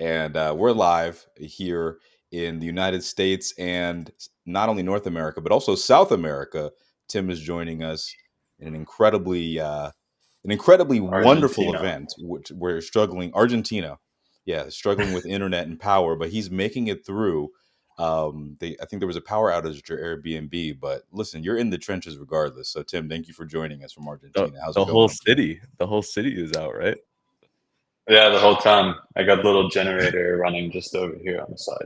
and we're live here in the United States and not only North America but also South America. Tim is joining us in an incredibly wonderful Argentina. event, which we're struggling. Argentina, yeah, struggling with internet and power, but he's making it through. I think there was a power outage at your Airbnb, but listen, you're in the trenches regardless. So, Tim, thank you for joining us from The, Argentina. How's the it whole going? city, the whole city is out, right? Yeah, the whole time. I got a little generator running just over here on the side.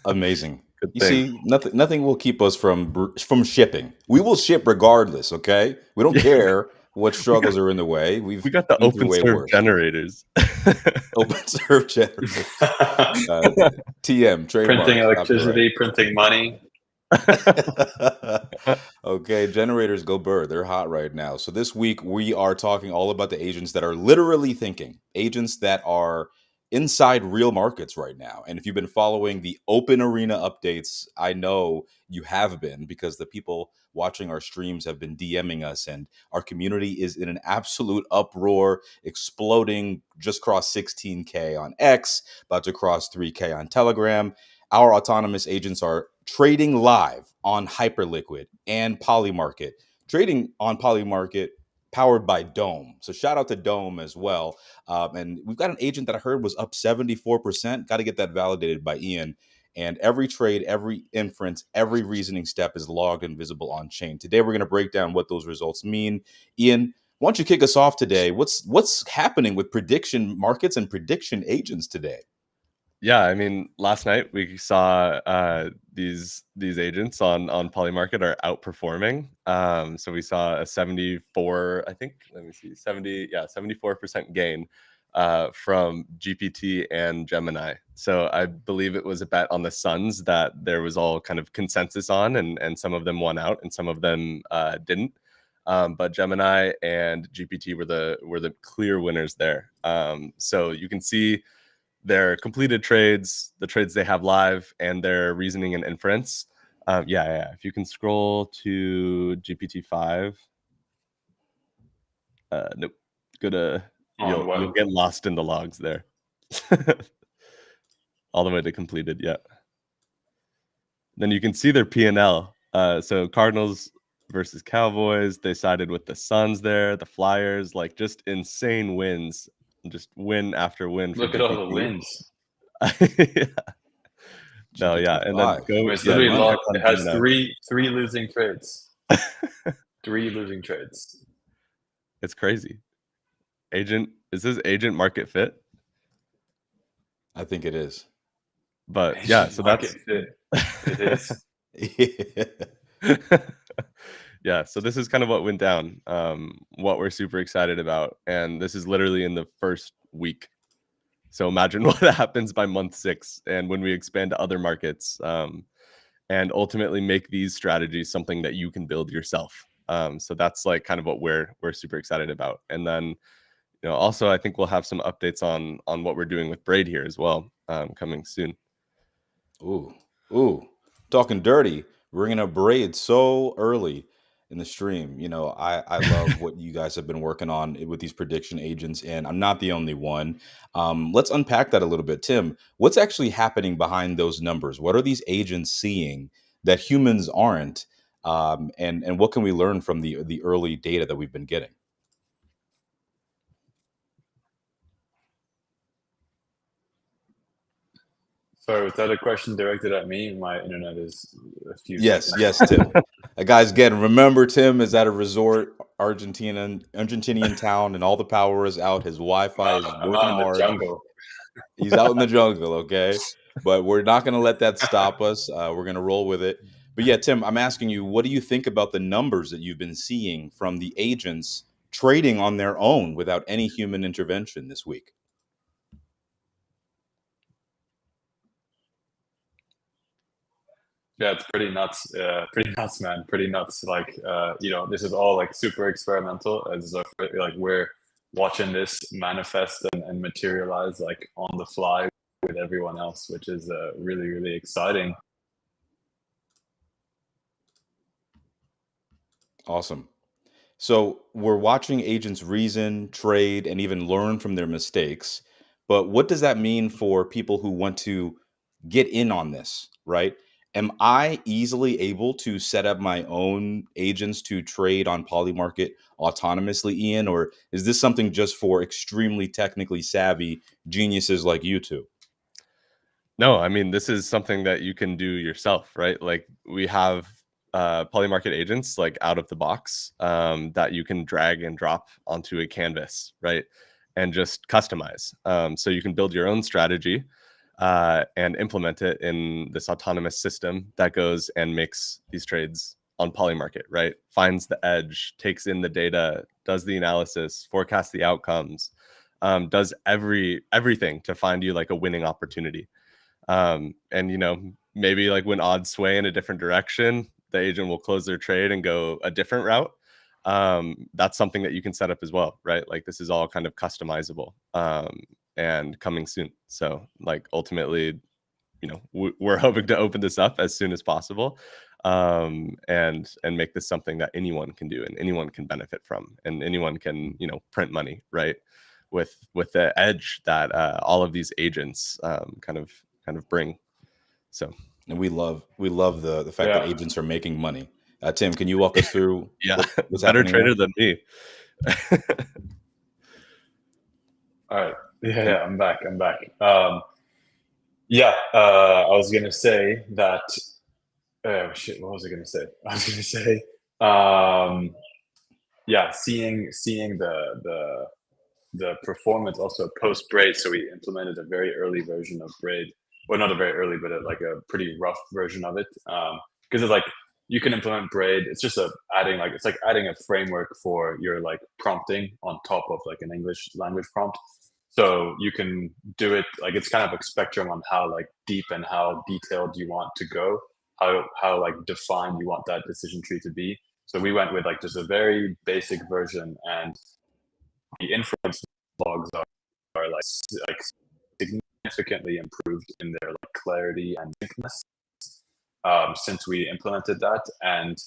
Amazing. Good You thing. see, nothing will keep us from shipping. We will ship regardless. Okay, we don't care what we got struggles are in the way. We've we got the been through way OpenServ worse. generators. OpenServ generator. Uh, TM Printing trademark copyright. electricity, printing money. Okay, generators go burr. They're hot right now. So this week we are talking all about the agents that are literally thinking, agents that are inside real markets right now. And if you've been following the open arena updates, I know you have been because the people watching our streams have been DMing us and our community is in an absolute uproar, exploding, just crossed 16K on X, about to cross 3K on Telegram. Our autonomous agents are trading live on Hyperliquid and Polymarket. Trading on Polymarket powered by Dome. So shout out to Dome as well. And we've got an agent that I heard was up 74%. Got to get that validated by Ian. And every trade, every inference, every reasoning step is logged and visible on chain. Today, we're going to break down what those results mean. Ian, why don't you kick us off today? What's happening with prediction markets and prediction agents today? Yeah, I mean, last night we saw these agents on Polymarket are outperforming. So we saw a 74, I think, let me see, 74% gain from GPT and Gemini. So I believe it was a bet on the Suns that there was all kind of consensus on, and some of them won out and some of them didn't. But Gemini and GPT were the clear winners there. So you can see their completed trades, the trades they have live, and their reasoning and inference. Yeah. If you can scroll to GPT-5, nope, you'll get lost in the logs there, all the way to completed. Yeah. Then you can see their P&L. So Cardinals versus Cowboys, they sided with the Suns there, the Flyers, like just insane wins, just win after win. Look at all the wins. Yeah. No, yeah, and then GPT-5. go. It's Yeah, literally go check lost. on It has Gemini. three losing trades. Three losing trades. It's crazy. Is this agent market fit? I think it is. But yeah, so Market fit. It is. Yeah, so this is kind of what went down, what we're super excited about, and this is literally in the first week. So imagine what happens by month 6 and when we expand to other markets, and ultimately make these strategies something that you can build yourself. So that's like kind of what we're super excited about. And then, also I think we'll have some updates on what we're doing with Braid here as well, coming soon. Ooh, talking dirty, bringing up Braid so early in the stream. I love what you guys have been working on with these prediction agents, and I'm not the only one. Let's unpack that a little bit. Tim, what's actually happening behind those numbers? What are these agents seeing that humans aren't? And what can we learn from the early data that we've been getting? Sorry, was that a question directed at me? My internet is a few Yes, seconds. yes, Tim. Guys, again, remember Tim is at a resort, Argentinian town, and all the power is out. His Wi-Fi is I'm working out in the hard. jungle. He's out in the jungle, okay? But we're not going to let that stop us. We're going to roll with it. But yeah, Tim, I'm asking you, what do you think about the numbers that you've been seeing from the agents trading on their own without any human intervention this week? Yeah, it's pretty nuts. Pretty nuts, man. Pretty nuts. Like, this is all like super experimental. As like we're watching this manifest and materialize like on the fly with everyone else, which is really, really exciting. Awesome. So we're watching agents reason, trade, and even learn from their mistakes. But what does that mean for people who want to get in on this, right? Am I easily able to set up my own agents to trade on Polymarket autonomously, Ian? Or is this something just for extremely technically savvy geniuses like you two? No, I mean, this is something that you can do yourself, right? Like we have Polymarket agents like out of the box that you can drag and drop onto a canvas, right? And just customize. So you can build your own strategy and implement it in this autonomous system that goes and makes these trades on Polymarket, right? Finds the edge, takes in the data, does the analysis, forecasts the outcomes, does everything to find you like a winning opportunity. And maybe like when odds sway in a different direction, the agent will close their trade and go a different route. That's something that you can set up as well, right? Like this is all kind of customizable and coming soon. So like ultimately, we're hoping to open this up as soon as possible and make this something that anyone can do and anyone can benefit from and anyone can print money, right? With the edge that all of these agents kind of bring. So And we love the fact that Yeah. agents are making money. Tim, can you walk us through yeah, what's better happening trader there? than me. All right. Yeah, I'm back. Yeah, I was gonna say that. Oh shit! What was I gonna say? I was gonna say, yeah, seeing the performance also post braid. So we implemented a very early version of braid. Well, not a very early, but like a pretty rough version of it. Because it's like you can implement braid. It's just it's like adding a framework for your like prompting on top of like an English language prompt. So you can do it like it's kind of a spectrum on how like deep and how detailed you want to go, how like defined you want that decision tree to be. So we went with like just a very basic version, and the inference logs are like significantly improved in their like clarity and thickness since we implemented that. And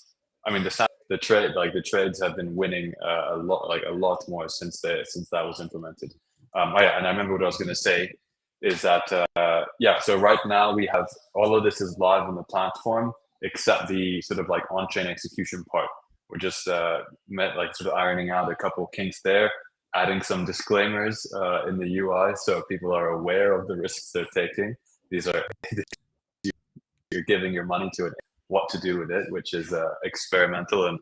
I mean the trades have been winning a lot more since that was implemented. Oh yeah, and I remember what I was going to say is that yeah. So right now we have all of this is live on the platform except the sort of like on-chain execution part. We're just sort of ironing out a couple kinks there, adding some disclaimers in the UI so people are aware of the risks they're taking. These are you're giving your money to it, what to do with it, which is experimental and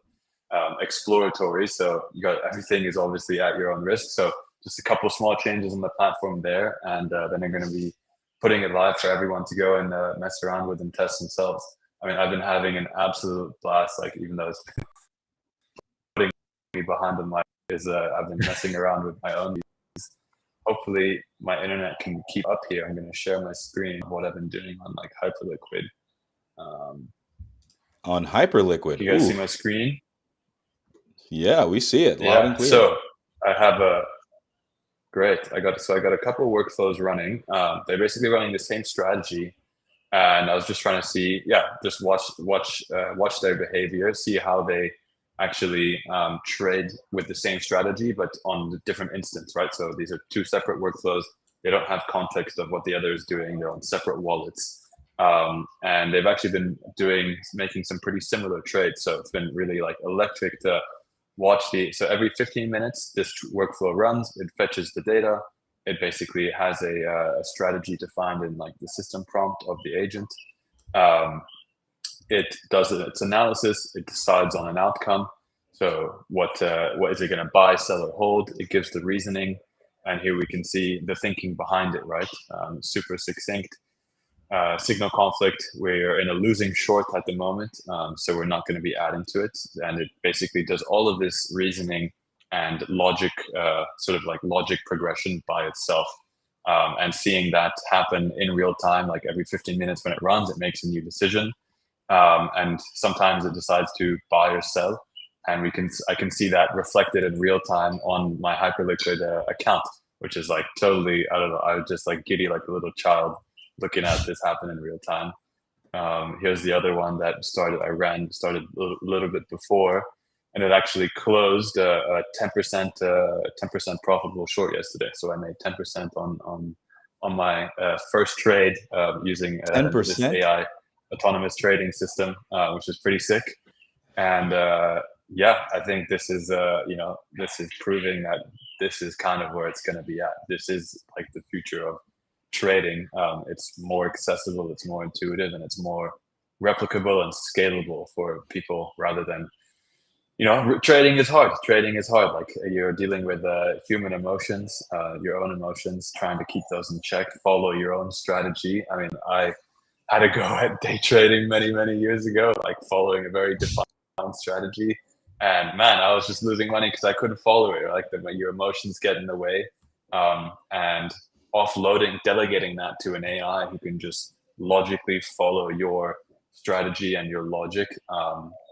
exploratory. So you got everything is obviously at your own risk. So just a couple small changes on the platform there, and then they're going to be putting it live for everyone to go and mess around with and test themselves. I mean, I've been having an absolute blast. Like even though it's putting me behind the mic, I've been messing around with my own. Hopefully, my internet can keep up here. I'm going to share my screen of what I've been doing on like Hyperliquid. On Hyperliquid. You guys Ooh. see my screen? Yeah, we see it loud and clear. So I have great. I got a couple of workflows running. They're basically running the same strategy, and I was just trying to see, just watch their behavior, see how they actually trade with the same strategy, but on the different instance, right? So these are two separate workflows. They don't have context of what the other is doing. They're on separate wallets. And they've actually been making some pretty similar trades. So it's been really like electric to watch so every 15 minutes, this workflow runs, it fetches the data. It basically has a strategy defined in like the system prompt of the agent. It does its analysis, it decides on an outcome. So what is it going to buy, sell, or hold? It gives the reasoning. And here we can see the thinking behind it, right? Super succinct. Signal conflict, we're in a losing short at the moment, so we're not going to be adding to it. And it basically does all of this reasoning and logic, sort of like logic progression by itself. And seeing that happen in real time, like every 15 minutes when it runs, it makes a new decision. And sometimes it decides to buy or sell. And I can see that reflected in real time on my Hyperliquid account, which is like totally, I don't know, I was just like giddy like a little child looking at this happen in real time. Here's the other one that started a little bit before. and it actually closed a 10% profitable short yesterday. So I made 10% on my first trade using this 10%? AI autonomous trading system, which is pretty sick. And yeah, I think this is this is proving that this is kind of where it's going to be at. This is like the future of trading. It's more accessible, it's more intuitive, and it's more replicable and scalable for people rather than, trading is hard. Trading is hard. Like, you're dealing with human emotions, your own emotions, trying to keep those in check, follow your own strategy. I mean, I had a go at day trading many, many years ago, like following a very defined strategy. And man, I was just losing money because I couldn't follow it. Like, your emotions get in the way. And offloading, delegating that to an AI who can just logically follow your strategy and your logic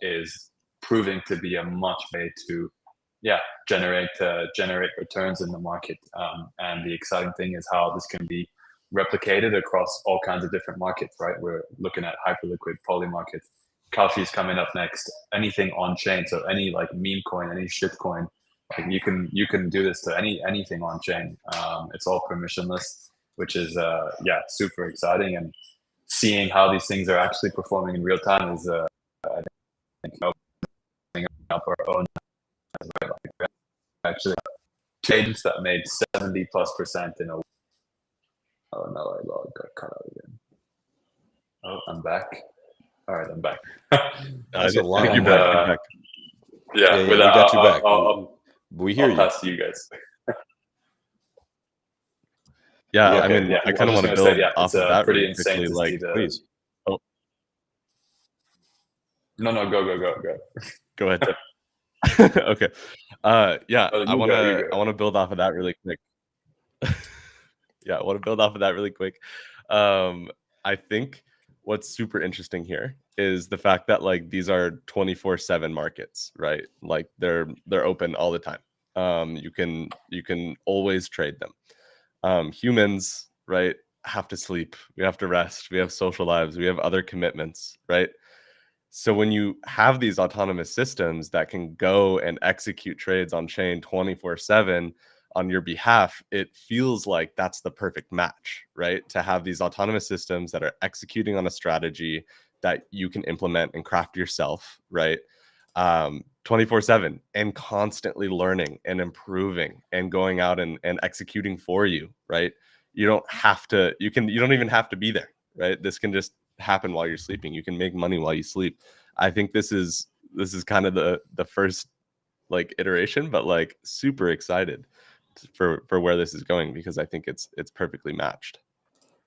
is proving to be a much way to generate returns in the market. And the exciting thing is how this can be replicated across all kinds of different markets, right? We're looking at hyperliquid poly markets. Kalshi is coming up next. Anything on chain, so any like meme coin, any shit coin, like you can do this to anything on chain. It's all permissionless, which is super exciting. And seeing how these things are actually performing in real time is I think opening up our own. Actually, trades that made 70+% in a. Oh no, I got cut out again. Oh, I'm back. All right, I'm back. That's a lot. I think you're back. You're back. Yeah, we got you back. We hear you. Pass to you guys. Yeah, okay, I mean, I kind of want to build off of that pretty really insane quickly. to Like, see the... Please. Oh, no, go. Go ahead, Tim. Okay. Yeah, Oh, I want to build off of that really quick. Yeah, I want to build off of that really quick. I think what's super interesting here is the fact that like these are 24/7 markets, right? Like they're open all the time. You can always trade them. Humans, right, have to sleep, we have to rest, we have social lives, we have other commitments, right? So when you have these autonomous systems that can go and execute trades on chain 24/7 on your behalf, it feels like that's the perfect match, right? To have these autonomous systems that are executing on a strategy that you can implement and craft yourself, right? 24/7 and constantly learning and improving and going out and executing for you, right? You don't have to, you don't even have to be there, right? This can just happen while you're sleeping. You can make money while you sleep. I think this is kind of the first like iteration, but like super excited for where this is going because I think it's perfectly matched.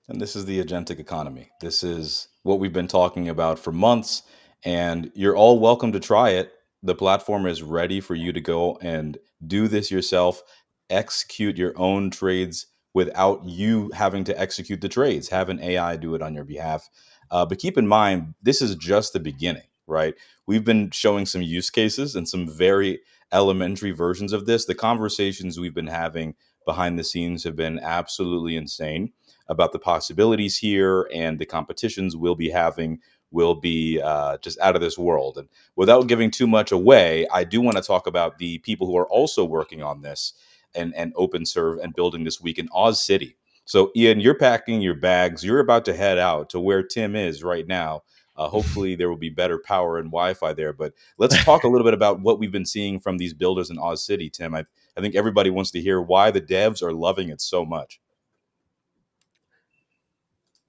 And this is the agentic economy. This is what we've been talking about for months, and you're all welcome to try it. The platform is ready for you to go and do this yourself, execute your own trades without you having to execute the trades. Have an AI do it on your behalf. But keep in mind, this is just the beginning, right? We've been showing some use cases and some very elementary versions of this. The conversations we've been having behind the scenes have been absolutely insane about the possibilities here, and the competitions we'll be having will be just out of this world. And without giving too much away, I do want to talk about the people who are also working on this and OpenServ and building this week in Oz City. So Ian, you're packing your bags. You're about to head out to where Tim is right now. Hopefully there will be better power and Wi-Fi there. But let's talk a little bit about what we've been seeing from these builders in Oz City, Tim. I think everybody wants to hear why the devs are loving it so much.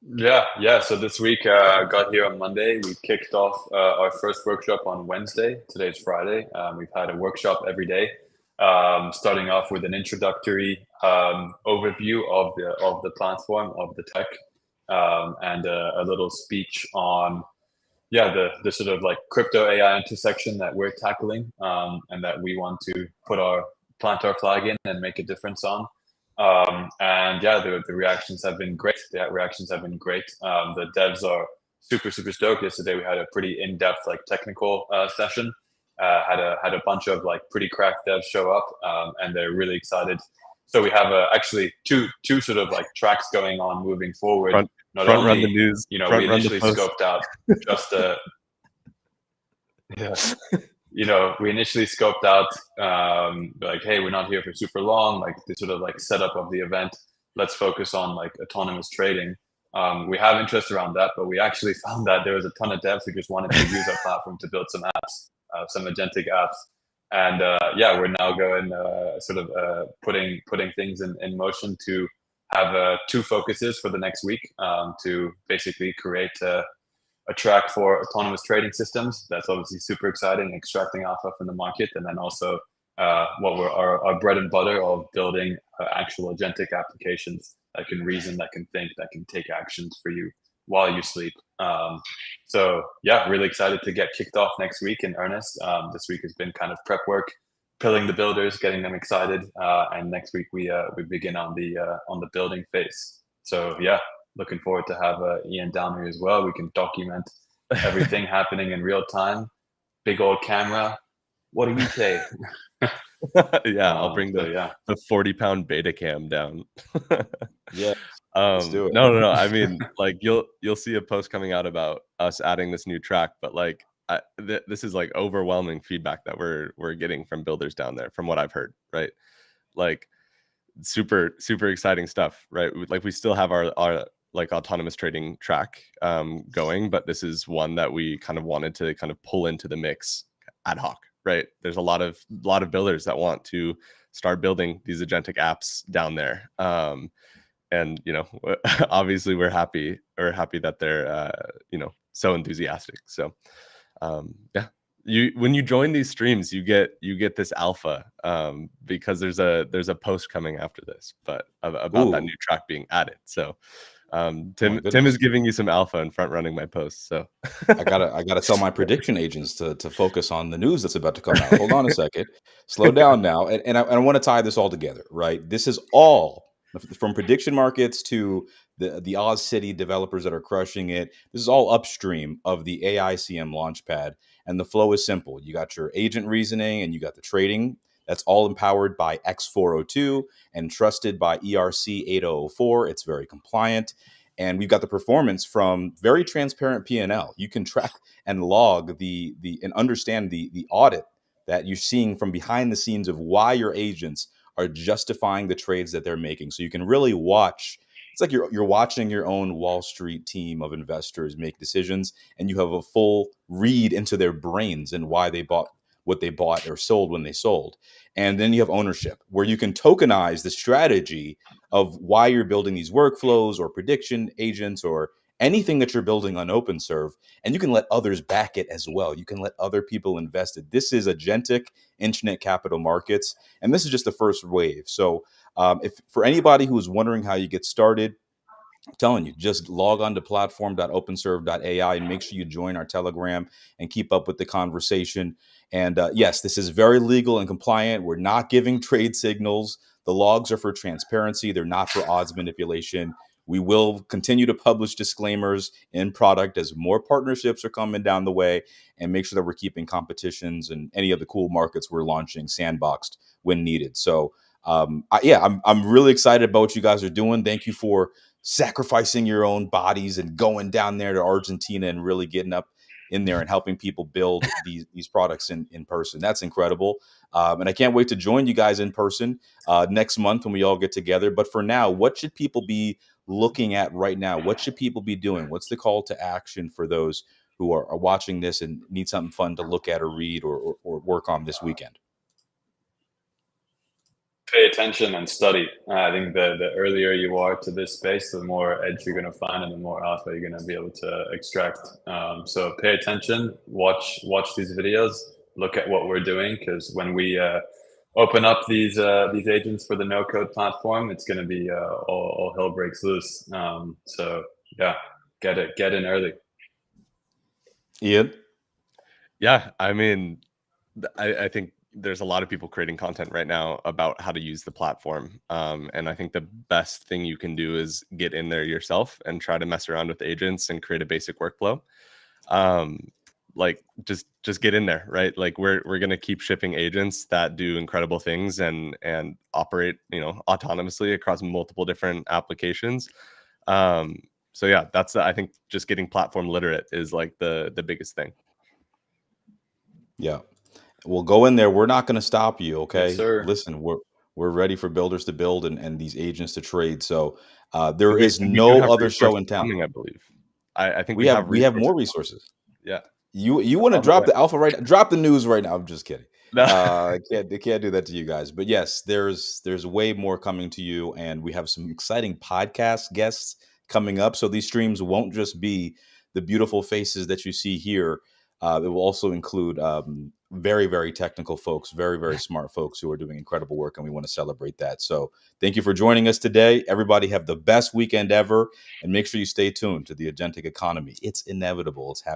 Yeah. So this week, got here on Monday. We kicked off our first workshop on Wednesday. Today's Friday. We've had a workshop every day, starting off with an introductory overview of the platform, of the tech, and a little speech on the sort of like crypto AI intersection that we're tackling, and that we want to plant our flag in and make a difference on. And the reactions have been great. The devs are super stoked. Yesterday we had a pretty in-depth like technical session. Had a bunch of like pretty cracked devs show up, and they're really excited. So we have actually two sort of like tracks going on moving forward. Front run the news. We initially scoped out just we initially scoped out, like, hey, we're not here for super long, like the sort of like setup of the event. Let's focus on like autonomous trading. We have interest around that, but we actually found that there was a ton of devs who just wanted to use our platform to build some apps, some agentic apps. And yeah, we're now going putting things in motion to have 2 focuses for the next week, to basically create a track for autonomous trading systems. That's obviously super exciting, extracting alpha from the market, and then also what were our bread and butter of building actual agentic applications that can reason, that can think, that can take actions for you while you sleep. So yeah, really excited to get kicked off next week in earnest. This week has been kind of prep work, pilling the builders, getting them excited, and next week we begin on the building phase. So yeah, looking forward to have Ian down here as well. We can document everything happening in real time. Big old camera. What do you say? Yeah, I'll bring the 40-pound beta cam down. Yeah, let's do it. No. I mean, like you'll see a post coming out about us adding this new track, but like this is like overwhelming feedback that we're getting from builders down there, from what I've heard, right? Like super exciting stuff, right? Like we still have our like autonomous trading track going, but this is one that we kind of wanted to kind of pull into the mix ad hoc, right? There's a lot of builders that want to start building these agentic apps down there, and obviously we're happy that they're so enthusiastic. So yeah, when you join these streams, you get this alpha, because there's a post coming after this, but about that new track being added. So Tim is giving you some alpha and front running my post. So I gotta tell my prediction agents to focus on the news that's about to come out. Hold on a second, slow down now, and I want to tie this all together. Right, this is all from prediction markets to the Oz City developers that are crushing it. This is all upstream of the AICM Launchpad, and the flow is simple. You got your agent reasoning, and you got the trading. That's all empowered by X402 and trusted by ERC 8004. It's very compliant. And we've got the performance from very transparent P&L. You can track and log the and understand the audit that you're seeing from behind the scenes of why your agents are justifying the trades that they're making. So you can really watch. It's like you're watching your own Wall Street team of investors make decisions, and you have a full read into their brains and why they bought what they bought or sold when they sold. And then you have ownership, where you can tokenize the strategy of why you're building these workflows or prediction agents or anything that you're building on OpenServ, and you can let others back it as well. You can let other people invest it. This is agentic internet capital markets, and this is just the first wave. So if for anybody who is wondering how you get started, I'm telling you, just log on to platform.openserv.ai and make sure you join our Telegram and keep up with the conversation. And yes, this is very legal and compliant. We're not giving trade signals. The logs are for transparency. They're not for odds manipulation. We will continue to publish disclaimers in product as more partnerships are coming down the way, and make sure that we're keeping competitions and any of the cool markets we're launching sandboxed when needed. So I'm really excited about what you guys are doing. Thank you for sacrificing your own bodies and going down there to Argentina and really getting up in there and helping people build these products in person. That's incredible. And I can't wait to join you guys in person next month when we all get together. But for now, what should people be looking at right now? What should people be doing? What's the call to action for those who are watching this and need something fun to look at or read or work on this weekend? Pay attention and study. I think the earlier you are to this space, the more edge you're going to find and the more alpha you're going to be able to extract. So pay attention, watch these videos, look at what we're doing, because when we open up these agents for the no code platform, it's going to be all hell breaks loose. So yeah, get in early. Ian? Yeah, I mean, I think there's a lot of people creating content right now about how to use the platform. And I think the best thing you can do is get in there yourself and try to mess around with agents and create a basic workflow. Like just get in there, right? Like we're going to keep shipping agents that do incredible things and operate, autonomously across multiple different applications. So yeah, that's, I think just getting platform literate is like the biggest thing. Yeah. Well, go in there. We're not going to stop you. Yes, Okay. sir. Listen, we're ready for builders to build and these agents to trade. So there We is and we do no have other show resources in town. coming, I believe. I think We we have have resources more coming. resources. Yeah. You want to On the way. drop the alpha right now? Drop the news right now. I'm just kidding. No. I can't do that to you guys. But yes, there's way more coming to you, and we have some exciting podcast guests coming up. So these streams won't just be the beautiful faces that you see here. It will also include very, very technical folks, very, very smart folks who are doing incredible work, and we want to celebrate that. So thank you for joining us today. Everybody have the best weekend ever, and make sure you stay tuned to the agentic economy. It's inevitable. It's happening.